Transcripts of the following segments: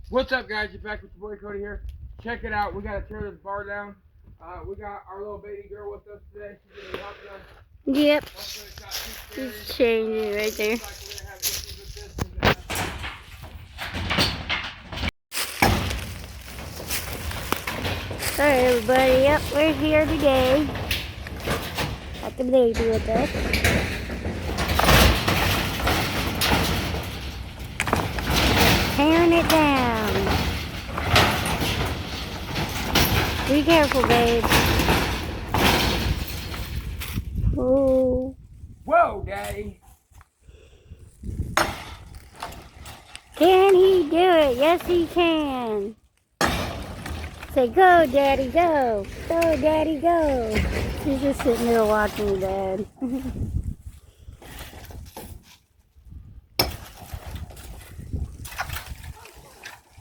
What's up, guys? You're back with your boy Cody here. Check it out. We got to tear this bar down. We got our little baby girl with us today. She's going to be helping us. Yep. She's changing right there. Alright, everybody. Yep, we're here today. Got the baby with us. Tearing it down. Be careful, babe. Oh. Whoa, Daddy. Can he do it? Yes, he can. Say, go, Daddy, go. Go, Daddy, go. He's just sitting there watching Dad.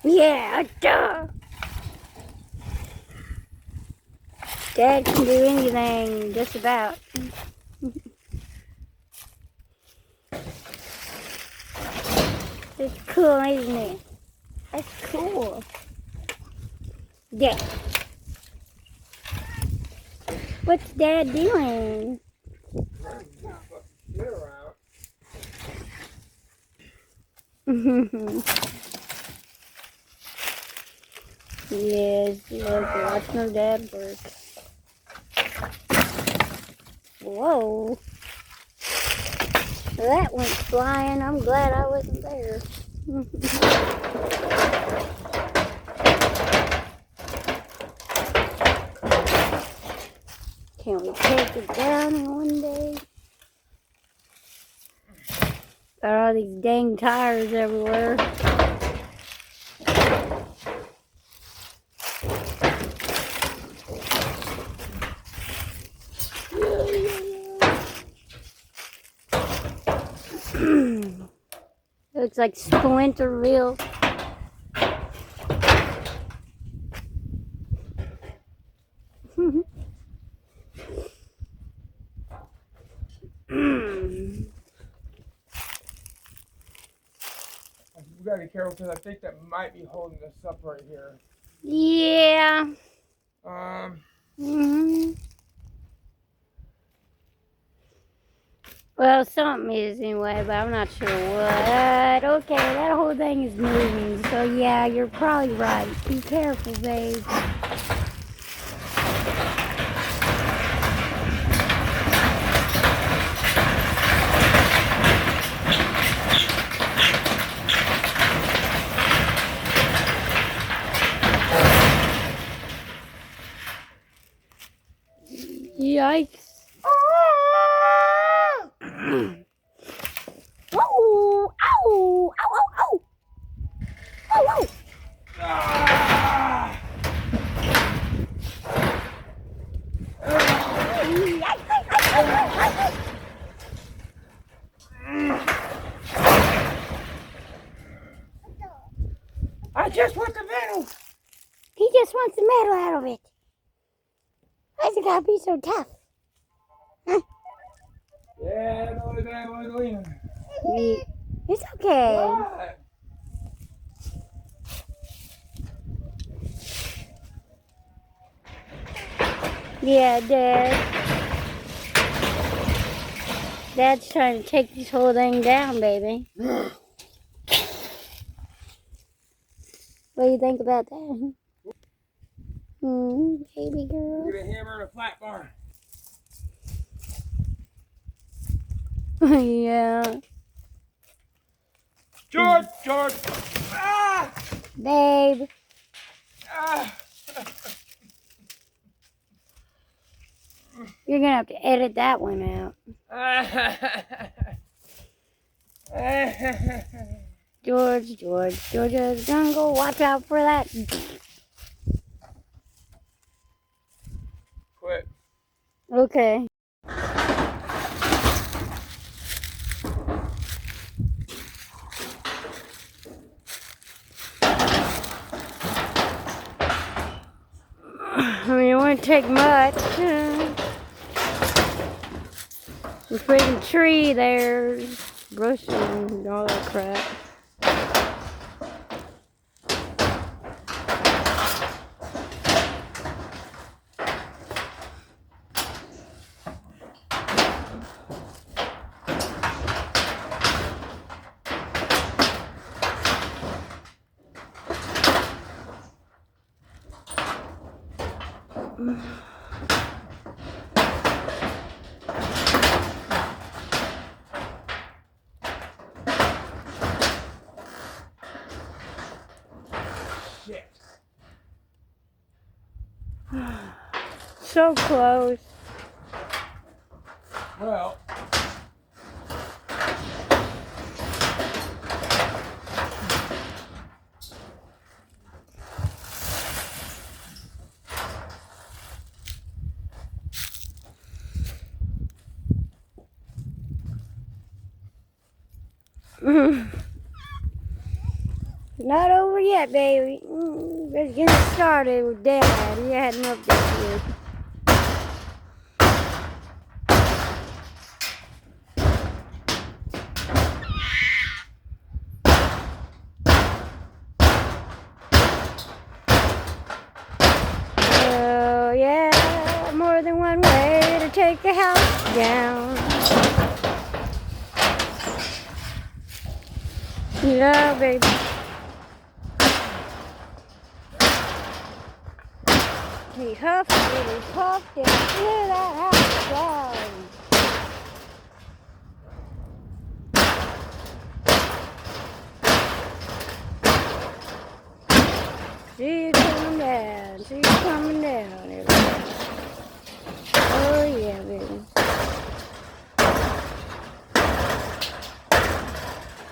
Yeah, duh. Dad can do anything, just about. It's cool, isn't it? That's cool. Yeah. What's Dad doing? Yes, watch no Dad work. Whoa. That went flying. I'm glad I wasn't there. Can we take it down in one day? Got all these dang tires everywhere. Looks like Splinterville. We gotta be careful because I think that might be holding us up right here. Yeah. Well, something is anyway, but I'm not sure what. Okay, that whole thing is moving. So yeah, you're probably right. Be careful, babe. Yikes. Whoa! Ow! Ow! Ow! Ow! Ow! Ow! Ah! I just want the metal. He just wants the metal out of it. Why's it gotta be so tough? Huh? Yeah, I know that was leaning. It's okay. What? Yeah, Dad's trying to take this whole thing down, baby. What do you think about that? Baby girl. Get a hammer and a flat bar. Yeah. George! Ah! Babe. Ah! You're gonna have to edit that one out. Georgia's gonna go watch out for that. Quit. Okay. I mean, it wouldn't take much. The freaking tree there, brush and all that crap. Shit. So close. Well. Not over yet, baby. Let's get started with Dad. He had an update here. Oh, yeah, more than one way to take a house down. Yeah, baby. He huffed and he puffed and threw that house down. See you coming down. See you coming down, everybody. Oh, yeah, baby.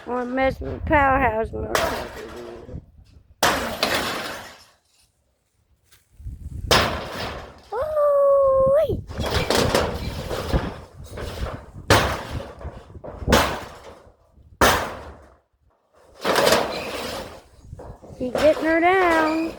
Want to mess with the powerhouse motherfucker. Oh, wait. He's getting her down.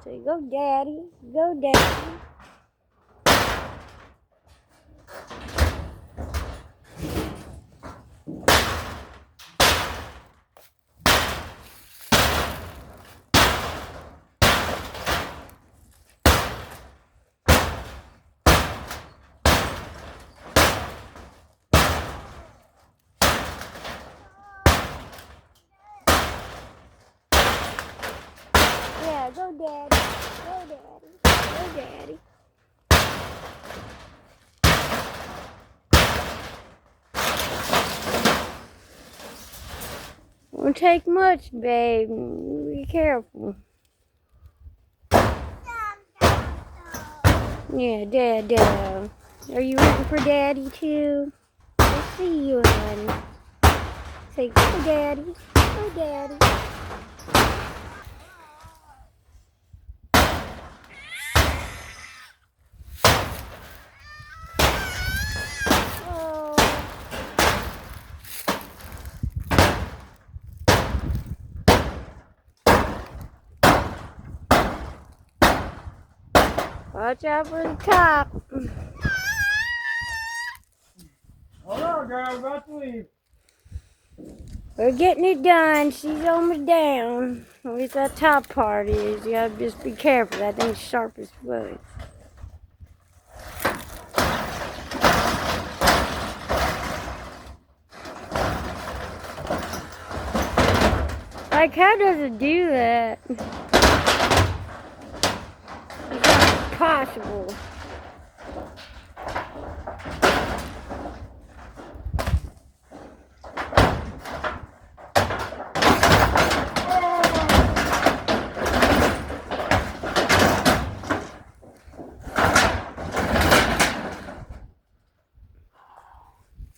So go, Daddy. Go, Daddy. Yeah, go, Daddy. Go, Daddy. Go, Daddy. Won't take much, babe. Be careful. Yeah, Dad. Are you rooting for Daddy too? I see you, honey. Say, go, Daddy. Go, Daddy. Oh. Watch out for the top. Hold on, girl. I'm about to leave. We're getting it done. She's almost down. At least that top part is. You gotta just be careful. That thing's sharp as fuck. Like, how does it do that? It's not possible.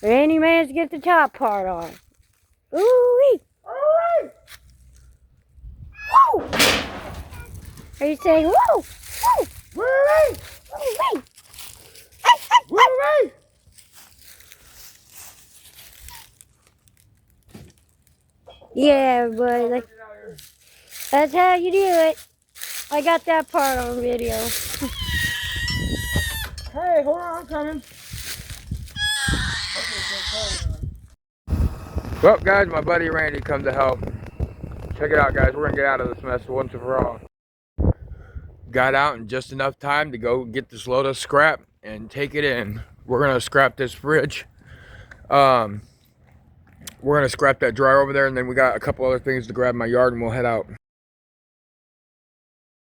Any man's get the top part on. Ooh-wee. Alright! Whoa! Are you saying whoa? Whoa! Woo-wee! Woo-wee! Woo-wee! Yeah, boy. Like, that's how you do it. I got that part on video. Hey, hold on, I'm coming. Well, guys, my buddy Randy come to help. Check it out, guys. We're gonna get out of this mess once and for all. Got out in just enough time to go get this load of scrap and take it in. We're gonna scrap this fridge. We're gonna scrap that dryer over there, and then we got a couple other things to grab in my yard, and we'll head out.